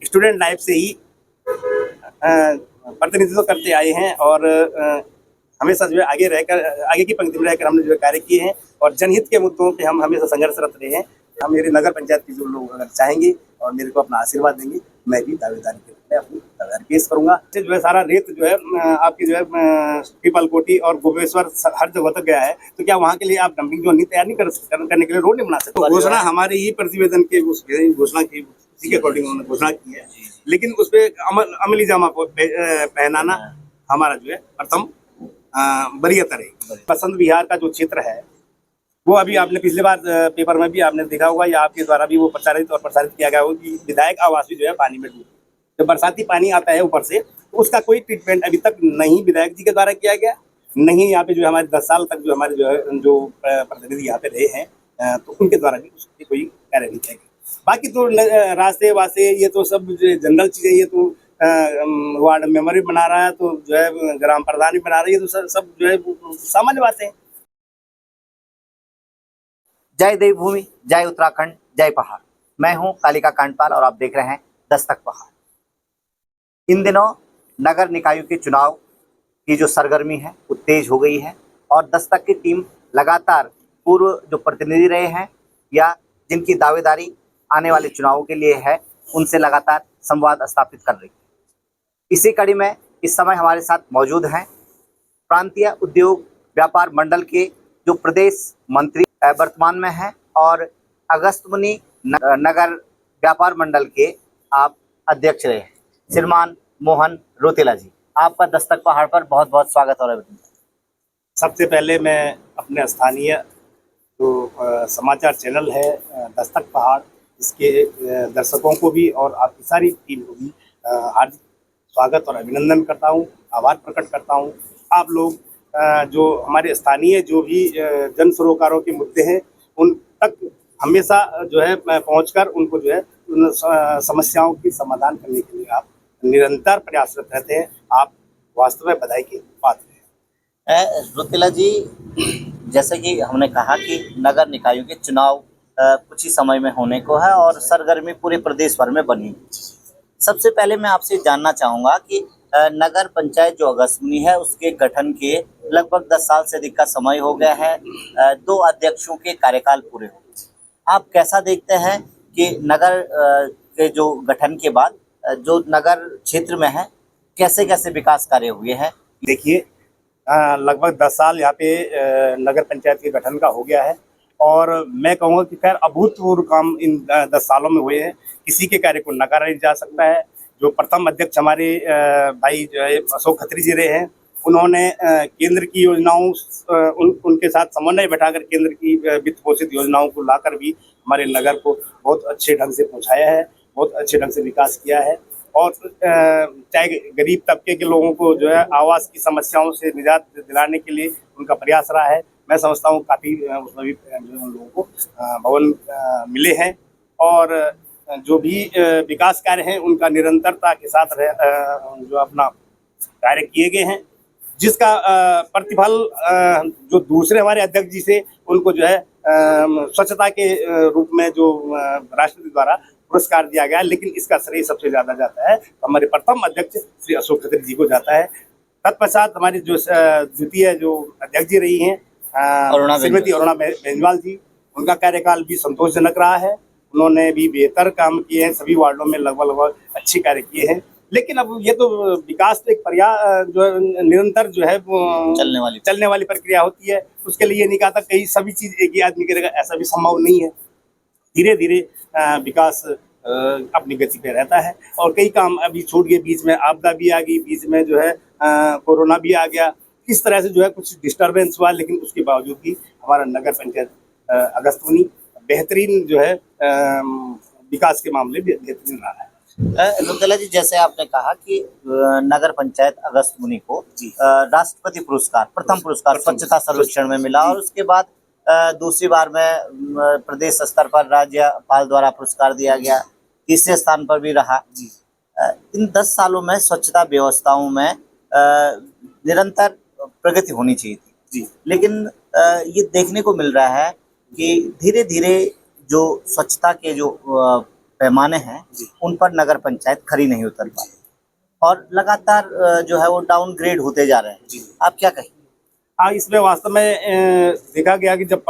Student life से ही प्रतिनिधित्व करते आए हैं और हमेशा जो है आगे की पंक्ति में रहकर हमने जो है कार्य किए हैं और जनहित के मुद्दों पे हम हमेशा संघर्षरत रहे हैं। हम मेरी नगर पंचायत के जो लोग अगर चाहेंगे और मेरे को अपना आशीर्वाद देंगे, मैं भी दावेदारी के रूप में अपनी दावेदारी पेश करूंगा। जो है सारा रेत जो है आपकी जो है पीपल कोटी और गोपेश्वर हर जगह तक गया है, तो क्या वहाँ के लिए आप डंपिंग जोन नहीं तैयार नहीं करने के लिए रोड नहीं बना सकते? घोषणा हमारे ही प्रतिवेदन के घोषणा की उसी के अकॉर्डिंग उन्होंने घोषणा की है, लेकिन उस पर अमली जामा को पहनाना हमारा जो है प्रथम वरीयता रहेगी। बसंत विहार का जो क्षेत्र है वो अभी आपने पिछले बार पेपर में भी आपने देखा होगा या आपके द्वारा भी वो प्रचारित किया गया हो कि विधायक आवास भी जो है पानी में डूबी। जब बरसाती पानी आता है ऊपर से तो उसका कोई ट्रीटमेंट अभी तक नहीं विधायक जी के द्वारा किया गया, नहीं यहाँ पे जो हमारे 10 साल तक जो हमारे जो प्रतिनिधि यहाँ पे रहे हैं तो उनके द्वारा भी उसकी कोई कार्य नहीं किया गया। बाकी तो रास्ते वास्ते ये तो सब जनरल चीज़ें, ये तो वार्ड मेंबर भी बना रहा है तो जो है ग्राम प्रधान भी बना रही है, तो सब जो है सामान्य बातें हैं। जय देवभूमि, जय उत्तराखंड, जय पहाड़। मैं हूं कालिका कांडपाल और आप देख रहे हैं दस्तक पहाड़। इन दिनों नगर निकायों के चुनाव की जो सरगर्मी है वो तेज हो गई है और दस्तक की टीम लगातार पूर्व जो प्रतिनिधि रहे हैं या जिनकी दावेदारी आने वाले चुनावों के लिए है उनसे लगातार संवाद स्थापित कर रही है। इसी कड़ी में इस समय हमारे साथ मौजूद हैं प्रांतीय उद्योग व्यापार मंडल के जो प्रदेश मंत्री वर्तमान में हैं और अगस्त्यमुनि नगर व्यापार मंडल के आप अध्यक्ष रहे हैं, श्रीमान मोहन रोतेला जी। आपका दस्तक पहाड़ पर बहुत बहुत स्वागत और अभिनंदन। सबसे पहले मैं अपने स्थानीय जो समाचार चैनल है दस्तक पहाड़, इसके दर्शकों को भी और आपकी सारी टीम को भी हार्दिक स्वागत और अभिनंदन करता हूँ, आभार प्रकट करता हूँ। आप लोग जो हमारे स्थानीय जो भी जन सरोकारों के मुद्दे हैं उन तक हमेशा जो है पहुंचकर उनको जो है उन समस्याओं की समाधान करने के लिए आप निरंतर प्रयासरत रहते हैं। आप वास्तव में बधाई के पात्र हैं। रोतेला जी, जैसे कि हमने कहा कि नगर निकायों के चुनाव कुछ ही समय में होने को है और सरगर्मी पूरे प्रदेश भर में बनी। सबसे पहले मैं आपसे जानना चाहूँगा कि नगर पंचायत जो अगस्त्यमुनि है उसके गठन के लगभग 10 साल से अधिक का समय हो गया है, 2 अध्यक्षों के कार्यकाल पूरे हो गए। आप कैसा देखते हैं कि नगर के जो गठन के बाद जो नगर क्षेत्र में है कैसे कैसे विकास कार्य हुए हैं? देखिए, लगभग 10 साल यहाँ पे नगर पंचायत के गठन का हो गया है और मैं कहूँगा कि खैर अभूतपूर्व काम इन 10 सालों में हुए हैं। किसी के कार्य को नकारा नहीं जा सकता है। जो प्रथम अध्यक्ष हमारे भाई जो है अशोक खत्री जी रहे हैं, उन्होंने केंद्र की योजनाओं उनके साथ समन्वय बैठाकर केंद्र की वित्त पोषित योजनाओं को लाकर भी हमारे नगर को बहुत अच्छे ढंग से पहुँचाया है, बहुत अच्छे ढंग से विकास किया है और चाहे गरीब तबके के लोगों को जो है आवास की समस्याओं से निजात दिलाने के लिए उनका प्रयास रहा है। मैं समझता हूँ काफ़ी उसमें भी उन लोगों को भवन मिले हैं और जो भी विकास कार्य हैं उनका निरंतरता के साथ जो अपना कार्य किए गए हैं, जिसका प्रतिफल जो दूसरे हमारे अध्यक्ष जी से उनको जो है स्वच्छता के रूप में जो राष्ट्रपति द्वारा पुरस्कार दिया गया, लेकिन इसका श्रेय सबसे ज़्यादा जाता है हमारे प्रथम अध्यक्ष श्री अशोक खत्री जी को जाता है। तत्पश्चात हमारी जो द्वितीय जो अध्यक्ष जी रही हैं श्रीमती अरुणा बेंजवाल जी, उनका कार्यकाल भी संतोषजनक रहा है। उन्होंने भी बेहतर काम किए हैं, सभी वार्डों में लगभग अच्छे कार्य किए हैं। लेकिन अब ये तो विकास तो एक जो निरंतर जो है चलने वाली प्रक्रिया होती है। उसके लिए नहीं कहा था कहीं सभी चीज़ एक ही आदमी करेगा, ऐसा भी संभव नहीं है। धीरे धीरे विकास अपनी गति पे रहता है और कई काम अभी छूट गए, बीच में आपदा भी आ गई, बीच में जो है कोरोना भी आ गया। इस तरह से जो है कुछ डिस्टर्बेंस हुआ, लेकिन उसके बावजूद भी हमारा नगर पंचायत अगस्त्यमुनि बेहतरीन जो है विकास के मामले में बेहतरीन रहा है। रोतेला जी, जैसे आपने कहा कि नगर पंचायत अगस्त्यमुनि को राष्ट्रपति पुरस्कार प्रथम पुरस्कार स्वच्छता सर्वेक्षण में मिला और उसके बाद दूसरी बार में प्रदेश स्तर पर राज्यपाल द्वारा पुरस्कार दिया गया, तीसरे स्थान पर भी रहा। इन 10 सालों में स्वच्छता व्यवस्थाओं में निरंतर प्रगति होनी चाहिए थी जी, लेकिन ये देखने को मिल रहा है कि धीरे धीरे जो स्वच्छता के जो पैमाने हैं उन पर नगर पंचायत खरी नहीं उतर पाई और लगातार जो है वो डाउनग्रेड होते जा रहे हैं। आप क्या कहें? हाँ, इसमें वास्तव में देखा गया कि जब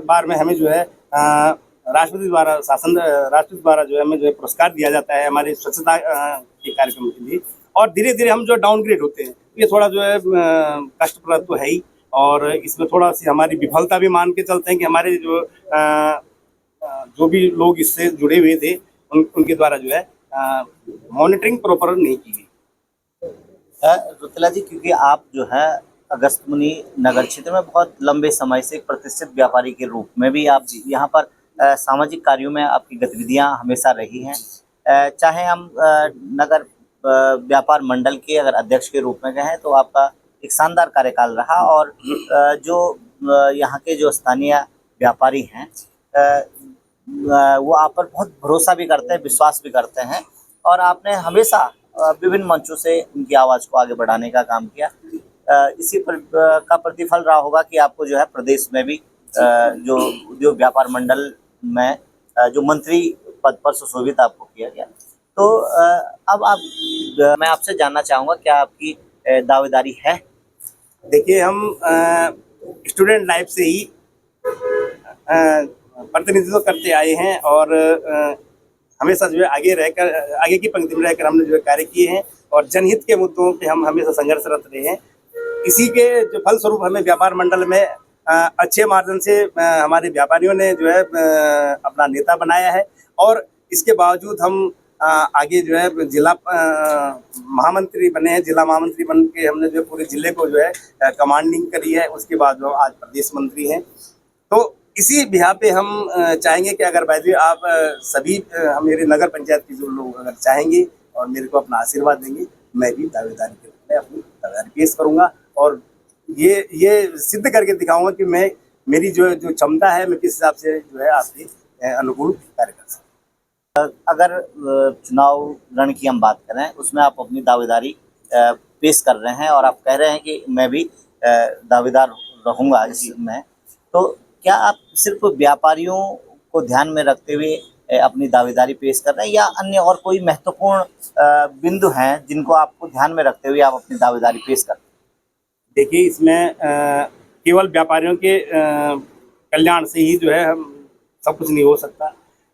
बार में हमें जो है राष्ट्रपति द्वारा जो है हमें जो है पुरस्कार दिया जाता है हमारी स्वच्छता के कार्यक्रम के लिए, और धीरे धीरे हम जो डाउनग्रेड होते हैं, ये थोड़ा जो है कष्टप्रद तो है ही, और इसमें थोड़ा सी हमारी विफलता भी मान के चलते हैं कि हमारे जो भी लोग इससे जुड़े हुए थे उनके द्वारा जो है मॉनिटरिंग प्रॉपर नहीं की गई। रुतला जी, क्योंकि आप जो है अगस्त्यमुनि नगर क्षेत्र में बहुत लंबे समय से एक प्रतिष्ठित व्यापारी के रूप में भी आप यहाँ पर सामाजिक कार्यों में आपकी गतिविधियाँ हमेशा रही हैं। चाहे हम नगर व्यापार मंडल के अगर अध्यक्ष के रूप में कहें तो आपका एक शानदार कार्यकाल रहा, और जो यहाँ के जो स्थानीय व्यापारी हैं वो आप पर बहुत भरोसा भी करते हैं, विश्वास भी करते हैं, और आपने हमेशा विभिन्न मंचों से उनकी आवाज़ को आगे बढ़ाने का काम किया। इसी पर का प्रतिफल रहा होगा कि आपको जो है प्रदेश में भी जो उद्योग व्यापार मंडल में जो मंत्री पद पर सुशोभित आपको किया गया। तो अब मैं आपसे जानना चाहूँगा, क्या आपकी दावेदारी है? देखिए, हम स्टूडेंट लाइफ से ही प्रतिनिधित्व करते आए हैं, और हमेशा जो है आगे की पंक्ति में रहकर हमने जो है कार्य किए हैं, और जनहित के मुद्दों पे हम हमेशा संघर्षरत रहे हैं। इसी के जो फलस्वरूप हमें व्यापार मंडल में अच्छे मार्जिन से हमारे व्यापारियों ने जो है अपना नेता बनाया है, और इसके बावजूद हम आगे जो है जिला महामंत्री बने हैं। जिला महामंत्री बन के हमने जो पूरे जिले को जो है कमांडिंग करी है, उसके बाद जो आज प्रदेश मंत्री हैं। तो इसी बिहार पे हम चाहेंगे कि अगर भाई जी आप सभी मेरे नगर पंचायत के जो लोग अगर चाहेंगे और मेरे को अपना आशीर्वाद देंगे, मैं भी दावेदारी के रूप में अपनी दावेदारी पेश करूँगा, और ये सिद्ध करके दिखाऊंगा कि मेरी जो क्षमता है, मैं किस हिसाब से जो है आपके अनुकूल कार्य कर सकता हूँ। अगर चुनाव रण की हम बात करें, उसमें आप अपनी दावेदारी पेश कर रहे हैं और आप कह रहे हैं कि मैं भी दावेदार रहूँगा इसमें, तो क्या आप सिर्फ व्यापारियों को ध्यान में रखते हुए अपनी दावेदारी पेश कर रहे हैं, या अन्य और कोई महत्वपूर्ण बिंदु हैं जिनको आपको ध्यान में रखते हुए आप अपनी दावेदारी पेश कर रहे हैं? देखिए, इसमें केवल व्यापारियों के कल्याण से ही जो है हम सब कुछ नहीं हो सकता,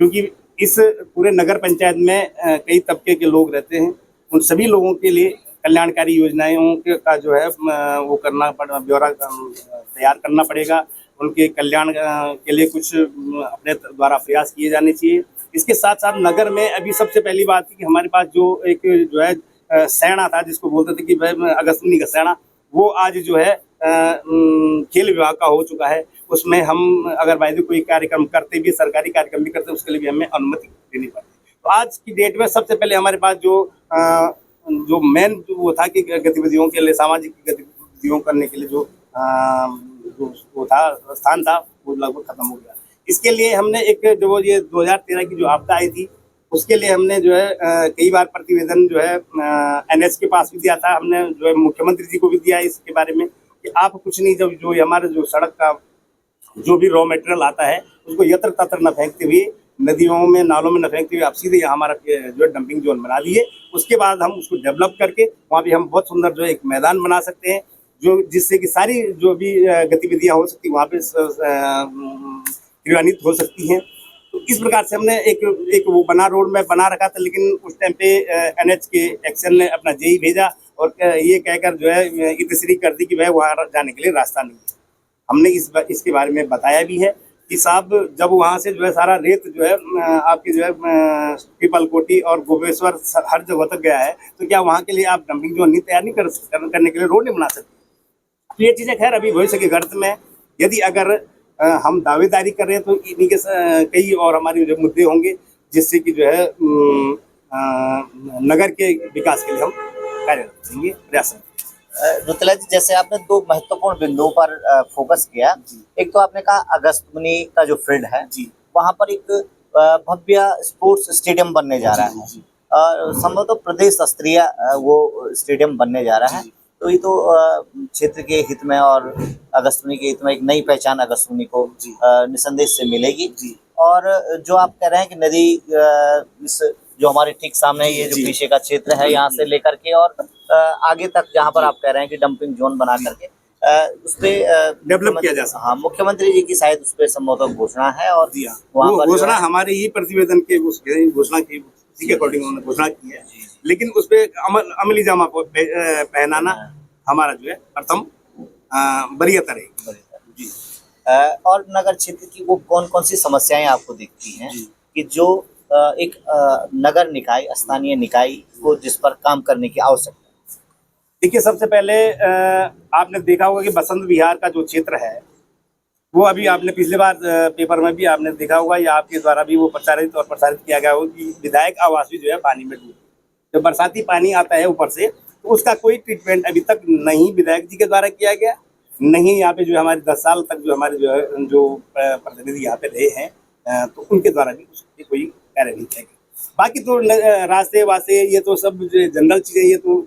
क्योंकि इस पूरे नगर पंचायत में कई तबके के लोग रहते हैं। उन सभी लोगों के लिए कल्याणकारी योजनाओं का जो है वो ब्यौरा तैयार करना पड़ेगा। उनके कल्याण के लिए कुछ अपने द्वारा प्रयास किए जाने चाहिए। इसके साथ साथ नगर में अभी सबसे पहली बात थी कि हमारे पास जो है सैना था, जिसको बोलते थे कि भाई अगस्त्यमुनि का सैना, वो आज जो है खेल विभाग का हो चुका है। उसमें हम अगर भाई कोई कार्यक्रम करते भी, सरकारी कार्यक्रम भी करते, उसके लिए भी हमें अनुमति देनी पड़ती। तो आज की डेट में सबसे पहले हमारे पास जो मेन वो था कि गतिविधियों के लिए, सामाजिक गतिविधियों करने के लिए जो वो था स्थान था, वो लगभग खत्म हो गया। इसके लिए हमने जो ये 2013 की जो आपदा आई थी, उसके लिए हमने जो है कई बार प्रतिवेदन जो है NH के पास भी दिया था। हमने जो है मुख्यमंत्री जी को भी दिया इसके बारे में कि आप कुछ नहीं, जब जो हमारे जो सड़क का जो भी रॉ मटेरियल आता है उसको यत्र तत्र न फेंकते हुए, नदियों में नालों में न फेंकते हुए आप सीधे यहाँ हमारा जो है डंपिंग जोन बना दिए। उसके बाद हम उसको डेवलप करके वहाँ भी हम बहुत सुंदर जो है एक मैदान बना सकते हैं, जिससे कि सारी जो भी गतिविधियाँ हो सकती वहाँ पे क्रियान्वित हो सकती हैं। तो इस प्रकार से हमने एक वो रोड मैप बना रखा था, लेकिन उस टाइम पे NH के एक्शन ने अपना जेई भेजा और ये कहकर जो है इतश्री कर दी कि वह वहाँ जाने के लिए रास्ता नहीं है। हमने इसके बारे में बताया भी है कि साहब, जब वहाँ से जो है सारा रेत जो है आपके जो है पीपलकोटी और गोपेश्वर हर जगह तक गया है, तो क्या वहाँ के लिए आप डंपिंग जोन नहीं तैयार नहीं करने के लिए रोड नहीं बना सकते? तो ये चीज़ें खैर अभी भविष्य के गर्त में, यदि अगर हम दावेदारी कर रहे हैं तो इन्हीं के कई और हमारे जो मुद्दे होंगे, जिससे कि जो है नगर के विकास के लिए हम कार्यरत रहेंगे, प्रयास। रुतला जी, जैसे आपने दो महत्वपूर्ण बिंदुओं पर फोकस किया, एक तो आपने कहा अगस्त्यमुनि का जो फील्ड है जी, वहाँ पर एक भव्य स्पोर्ट्स स्टेडियम बनने जा रहा है, संभवतः प्रदेश स्तरीय वो स्टेडियम बनने जा रहा है। तो ये तो क्षेत्र के हित में और अगस्त्यमुनि के हित में एक नई पहचान अगस्त्यमुनि को निसंदेह से मिलेगी। और जो आप कह रहे हैं कि नदी इस जो हमारे ठीक सामने ये जो जी। पीछे का क्षेत्र है यहाँ से लेकर के और आगे तक जहाँ पर आप कह रहे हैं कि डंपिंग जोन बना करके उस पे डेवलप किया जा सकता है। हाँ, मुख्यमंत्री जी की शायद उस पे संभवतः घोषणा है और जी हाँ, वहाँ वो पर जो घोषणा है- हमारे ही प्रतिवेदन के घोषणा की, उसी के अकॉर्डिंग उन्होंने घोषणा की है। लेकिन उस पे अमली जामा पहनाना हमारा जो है प्रथम वरीयता रहेगी। जी। और नगर क्षेत्र की वो कौन कौन सी समस्याएं आपको दिखती हैं जी। कि जो एक नगर निकाय स्थानीय निकाय को जिस पर काम करने की आवश्यकता है? देखिए, सबसे पहले आपने देखा होगा कि बसंत विहार का जो क्षेत्र है, वो अभी आपने पिछले बार पेपर में भी आपने देखा होगा या आपके द्वारा भी वो प्रसारित किया गया होगा कि विधायक आवास भी जो है पानी में डूब, जब बरसाती पानी आता है ऊपर से तो उसका कोई ट्रीटमेंट अभी तक नहीं विधायक जी के द्वारा किया गया, नहीं यहाँ पे जो हमारे 10 साल तक जो हमारे जो है जो प्रतिनिधि यहाँ पे रहे हैं, तो उनके द्वारा भी कोई कार्य नहीं किया गया। बाकी तो रास्ते वास्ते ये तो सब जो जनरल चीज़ें, ये तो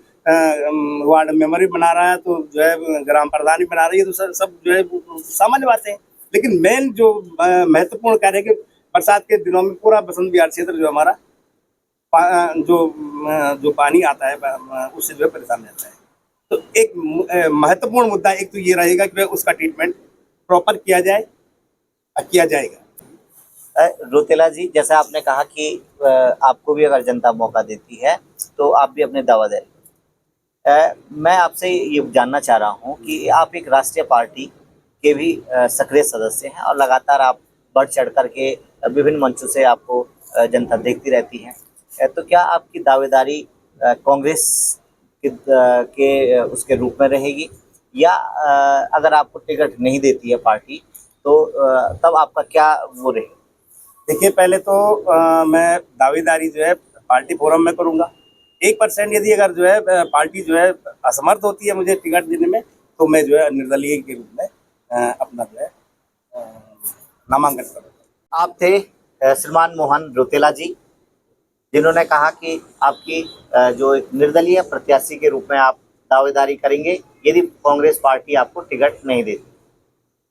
वार्ड मेंबर भी बना रहा है, तो जो है ग्राम प्रधान भी बना रही है, तो सब जो है सामान्य बातें हैं। लेकिन मेन जो महत्वपूर्ण कार्य है कि बरसात के दिनों में पूरा बसंत विहार क्षेत्र जो हमारा जो पानी आता है उससे जो है परेशान रहता है। तो एक महत्वपूर्ण मुद्दा एक तो ये रहेगा कि उसका ट्रीटमेंट प्रॉपर किया जाए, किया जाएगा। रोतेला जी, जैसा आपने कहा कि आपको भी अगर जनता मौका देती है तो आप भी अपने दावेदारी, मैं आपसे ये जानना चाह रहा हूँ कि आप एक राष्ट्रीय पार्टी के भी सक्रिय सदस्य हैं और लगातार आप बढ़ चढ़ करके विभिन्न मंचों से आपको जनता देखती रहती है, तो क्या आपकी दावेदारी कांग्रेस के उसके रूप में रहेगी या अगर आपको टिकट नहीं देती है पार्टी तो तब आपका क्या वो रहेगा? देखिए, पहले तो मैं दावेदारी जो है पार्टी फोरम में करूँगा। 1% यदि अगर जो है पार्टी जो है असमर्थ होती है मुझे टिकट देने में, तो मैं जो है निर्दलीय के रूप में अपना जो है नामांकन करूँगा। आप थे श्रीमान मोहन रोतेला जी, जिन्होंने कहा कि आपकी जो एक निर्दलीय प्रत्याशी के रूप में आप दावेदारी करेंगे यदि कांग्रेस पार्टी आपको टिकट नहीं देती।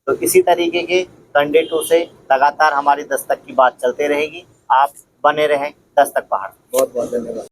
तो इसी तरीके के कैंडिडेटों से लगातार हमारी दस्तक की बात चलते रहेगी। आप बने रहें दस्तक पहाड़। बहुत बहुत धन्यवाद।